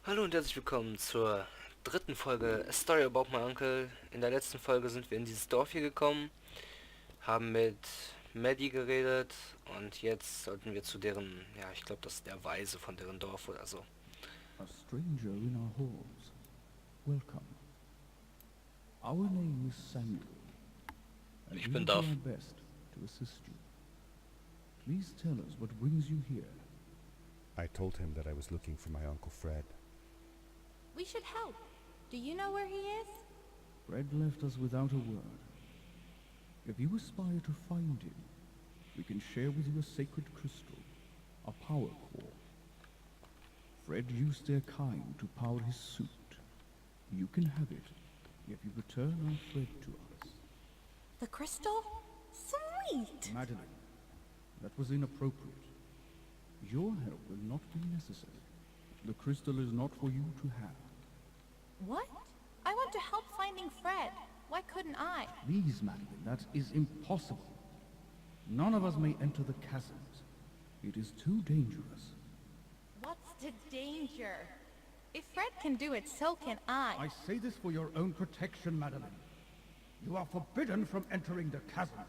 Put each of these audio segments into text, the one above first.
Hallo und herzlich willkommen zur dritten Folge A Story About My Uncle. In der letzten Folge sind wir in dieses Dorf hier gekommen, haben mit Maddie geredet und jetzt sollten wir zu deren, ja, ich glaube, das ist der Weise von deren Dorf oder so. A stranger in our halls. Welcome. Our name is Samuel, and Ich we bin will do Duff. our best to assist you. Please tell us what brings you here. I told him that I was looking for my Uncle Fred. We should help. Do you know where he is? Fred left us without a word. If you aspire to find him, we can share with you a sacred crystal, a power core. Fred used their kind to power his suit. You can have it if you return our Fred to us. The crystal? Sweet! Madeline, that was inappropriate. Your help will not be necessary. The crystal is not for you to have. What? I want to help finding Fred. Why couldn't I? Please, Madeline, that is impossible. None of us may enter the chasms. It is too dangerous. What's the danger? If Fred can do it, so can I. I say this for your own protection, Madeline. You are forbidden from entering the chasms.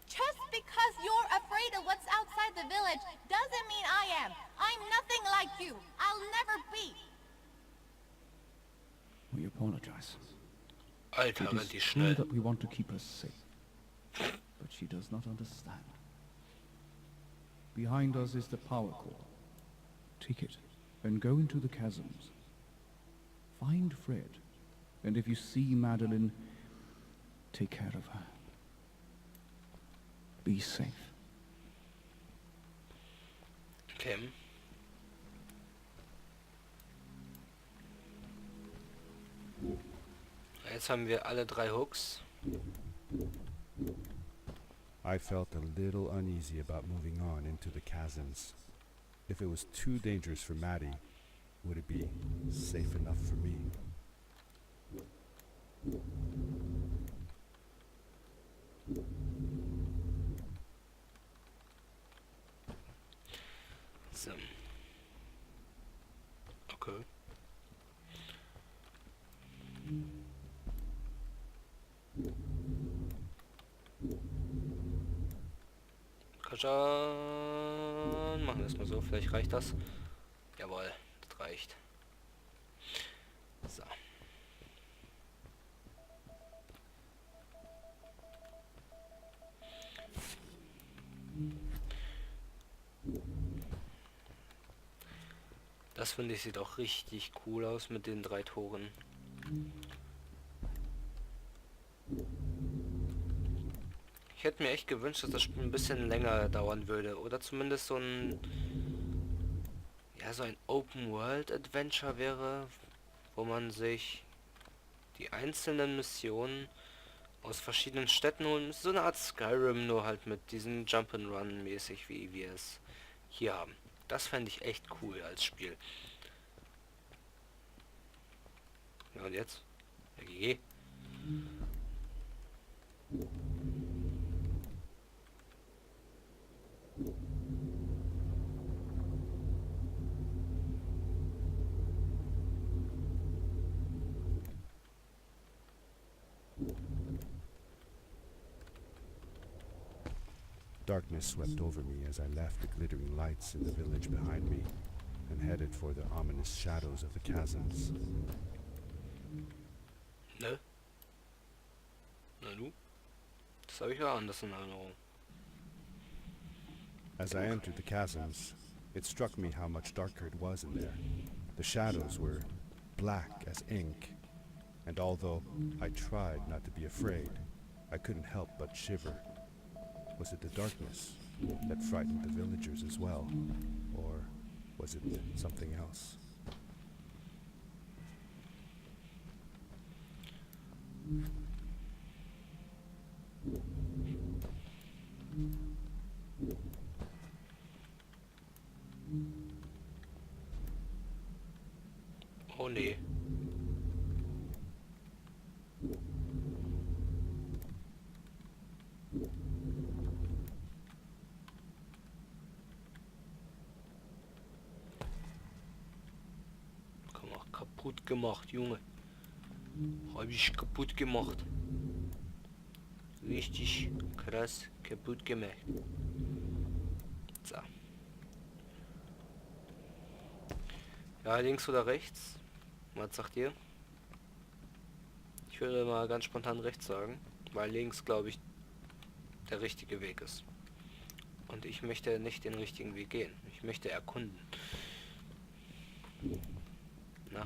Just because you're afraid of what's outside the village doesn't mean I am. I'm nothing like you. I'll never be. We apologize. Alter, It rennt is die true schnell. that we want to keep her safe. But she does not understand. Behind us is the power core. Take it and go into the chasms. Find Fred. And if you see Madeline, take care of her. Be safe. Okay. Jetzt haben wir alle drei Hooks. I felt a little uneasy about moving on into the chasms. If it was too dangerous for Maddie, would it be safe enough for me? So. Okay. Kajan. Machen wir es mal so, vielleicht reicht das. Jawohl, das reicht. So. Das finde ich sieht auch richtig cool aus mit den drei Toren. Ich hätte mir echt gewünscht, dass das Spiel ein bisschen länger dauern würde. Oder zumindest so ein... Ja, so ein Open-World-Adventure wäre, wo man sich die einzelnen Missionen aus verschiedenen Städten holen müsste. So eine Art Skyrim, nur halt mit diesem Jump'n'Run mäßig, wie wir es hier haben. Das fände ich echt cool als Spiel. Ja, und jetzt? Ja, GG. Darkness swept over me as I left the glittering lights in the village behind me and headed for the ominous shadows of the chasms. Ne? Na du? Das habe ich ja anders in Erinnerung. As I entered the chasms, it struck me how much darker it was in there. The shadows were black as ink, and although I tried not to be afraid, I couldn't help but shiver. Was it the darkness that frightened the villagers as well, or was it something else? Oh nee. kaputt gemacht, Junge. Habe ich kaputt gemacht. Richtig krass kaputt gemacht. So. Ja, links oder rechts? Was sagt ihr? Ich würde mal ganz spontan rechts sagen, weil links, glaube ich, der richtige Weg ist. Und ich möchte nicht den richtigen Weg gehen. Ich möchte erkunden. Na.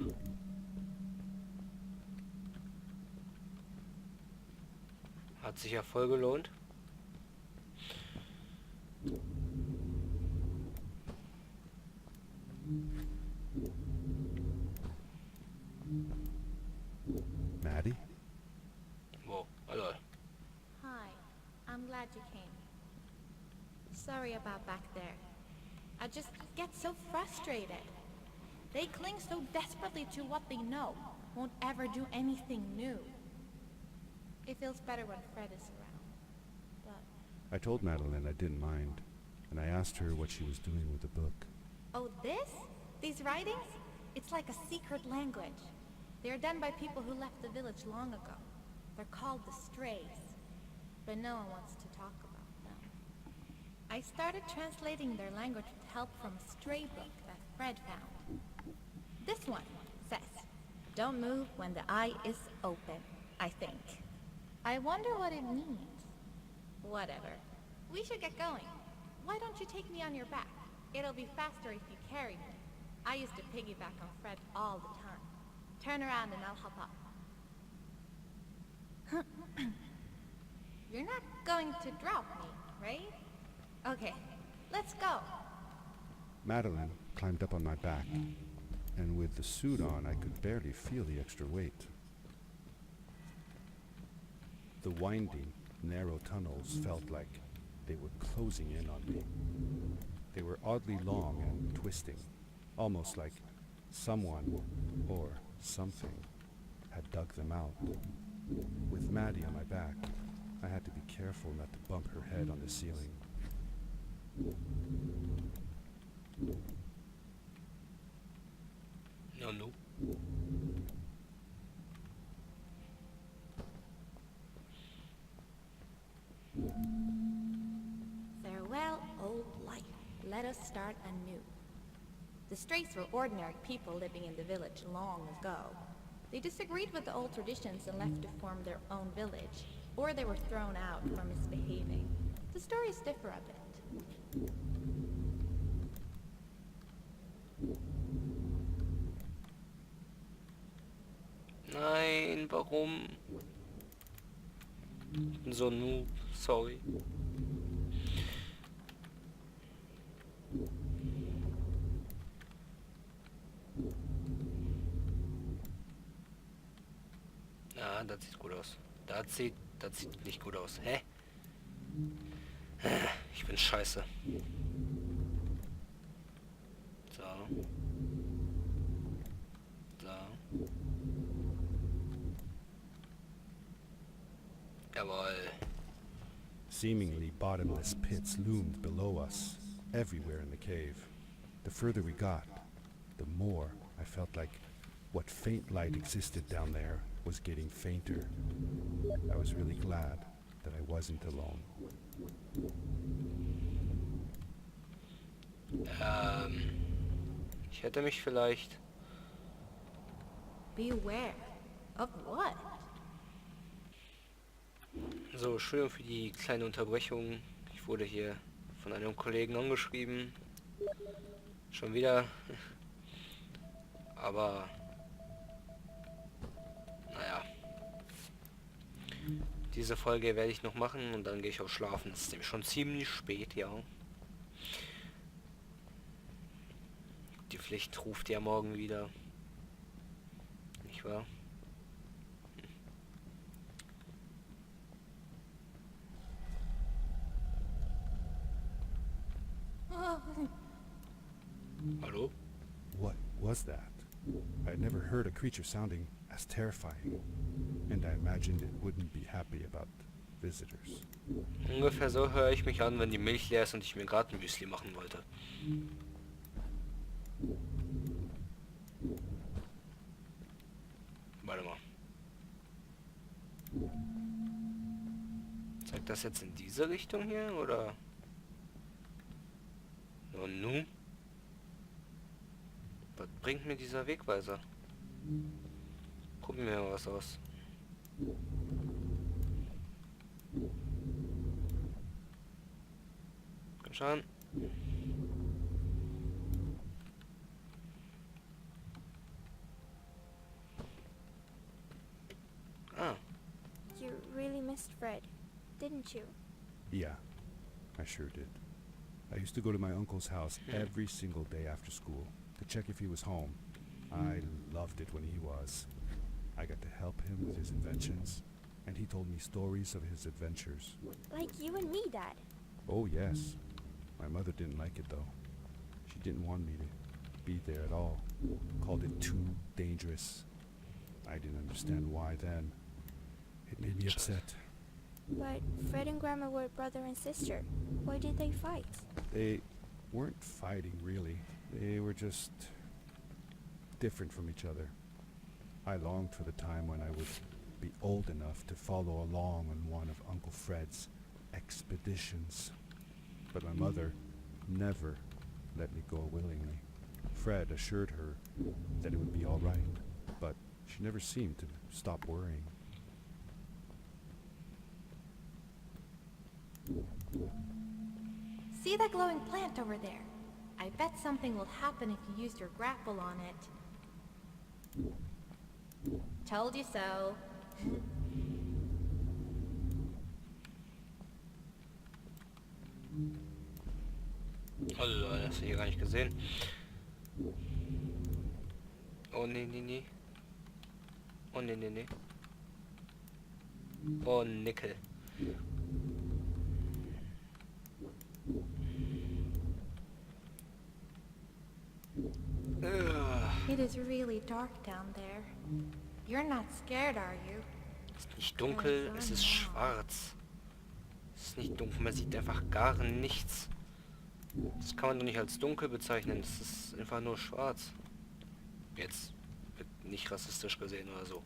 Hat sich ja voll gelohnt. Maddie? Wow, hallo. Hi, I'm glad you came. Sorry about back there. I just get so frustrated. They cling so desperately to what they know, won't ever do anything new. It feels better when Fred is around, but... I told Madeline I didn't mind, and I asked her what she was doing with the book. Oh, this? These writings? It's like a secret language. They are done by people who left the village long ago. They're called the Strays, but no one wants to talk about them. I started translating their language with help from a stray book that Fred found. This one says, "Don't move when the eye is open," I think. I wonder what it means. Whatever. We should get going. Why don't you take me on your back? It'll be faster if you carry me. I used to piggyback on Fred all the time. Turn around and I'll hop up. You're not going to drop me, right? Okay, let's go. Madeline climbed up on my back, and with the suit on, I could barely feel the extra weight. The winding, narrow tunnels felt like they were closing in on me. They were oddly long and twisting, almost like someone or something had dug them out. With Maddie on my back, I had to be careful not to bump her head on the ceiling. No. Farewell, old life. Let us start anew. The Strays were ordinary people living in the village long ago. They disagreed with the old traditions and left to form their own village, or they were thrown out for misbehaving. The stories differ a bit. Nein, warum? Ich bin so noob, sorry. Ja, das sieht gut aus. Das sieht nicht gut aus. Hä? Ich bin scheiße. So. Jawohl. Seemingly bottomless pits loomed below us, everywhere in the cave. The further we got, the more I felt like what faint light existed down there was getting fainter. I was really glad that I wasn't alone. Ich hätte mich vielleicht... Beware. Of what? So, Entschuldigung für die kleine Unterbrechung. Ich wurde hier von einem Kollegen angeschrieben. Schon wieder. Aber... Naja. Diese Folge werde ich noch machen und dann gehe ich auch schlafen. Es ist nämlich schon ziemlich spät, ja. Die Pflicht ruft ja morgen wieder. Nicht wahr? Hallo? What was that? I had never heard a creature sounding as terrifying, and I imagined it wouldn't be happy about visitors. Ungefähr so höre ich mich an, wenn die Milch leer ist und ich mir gerade ein Müsli machen wollte. Warte mal. Zeigt das jetzt in diese Richtung hier, oder? Und nun? Was bringt mir dieser Wegweiser? Probieren wir mal was aus. Komm schon. Ah, You really missed Fred, didn't you? Yeah, I sure did. I used to go to my uncle's house every single day after school to check if he was home. I loved it when he was. I got to help him with his inventions, and he told me stories of his adventures. Like you and me, Dad. Oh, yes. My mother didn't like it, though. She didn't want me to be there at all. Called it too dangerous. I didn't understand why then. It made me upset. But Fred and Grandma were brother and sister. Why did they fight? They weren't fighting, really. They were just different from each other. I longed for the time when I would be old enough to follow along on one of Uncle Fred's expeditions. But my mother never let me go willingly. Fred assured her that it would be all right, but she never seemed to stop worrying. See that glowing plant over there? I bet something will happen if you used your grapple on it. Told you so. also das hast du hier gar nicht gesehen. Oh nee, nee, nee. Oh nee, nee, nee. Oh Nickel. It is really dark down there. You're not scared, are you? Es ist nicht dunkel, es ist schwarz. Es ist nicht dunkel, man sieht einfach gar nichts. Das kann man doch nicht als dunkel bezeichnen, das ist einfach nur schwarz. Jetzt wird nicht rassistisch gesehen oder so.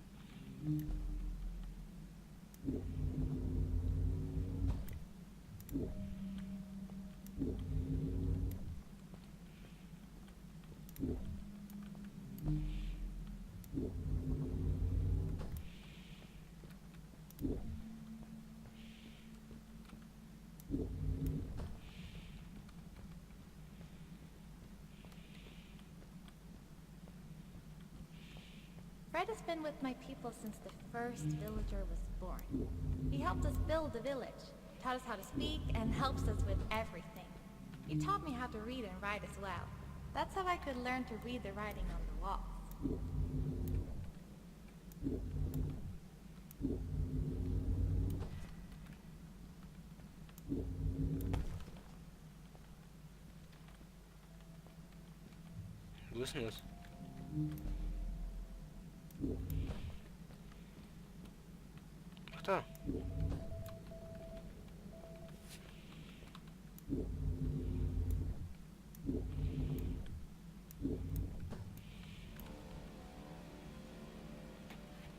Fred has been with my people since the first villager was born. He helped us build the village, taught us how to speak, and helps us with everything. He taught me how to read and write as well. That's how I could learn to read the writing on the walls. Wo ist denn das? Ach da.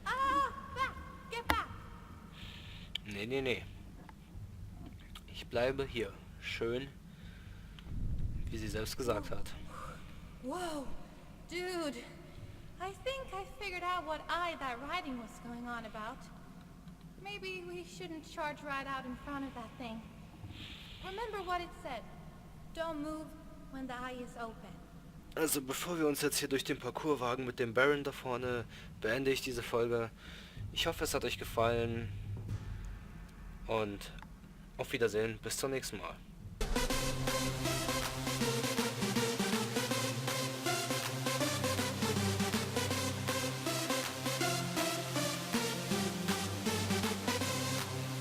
Ah! Back! Get back! Nee, nee, nee. Ich bleibe hier. Schön, wie sie selbst gesagt hat. Whoa! Dude! I think I figured out what that writing was going on about. Maybe we shouldn't charge right out in front of that thing. Remember what it said. Don't move when the eye is open. Also bevor wir uns jetzt hier durch den Parcours wagen mit dem Baron da vorne, beende ich diese Folge. Ich hoffe, es hat euch gefallen. Und auf Wiedersehen, bis zum nächsten Mal.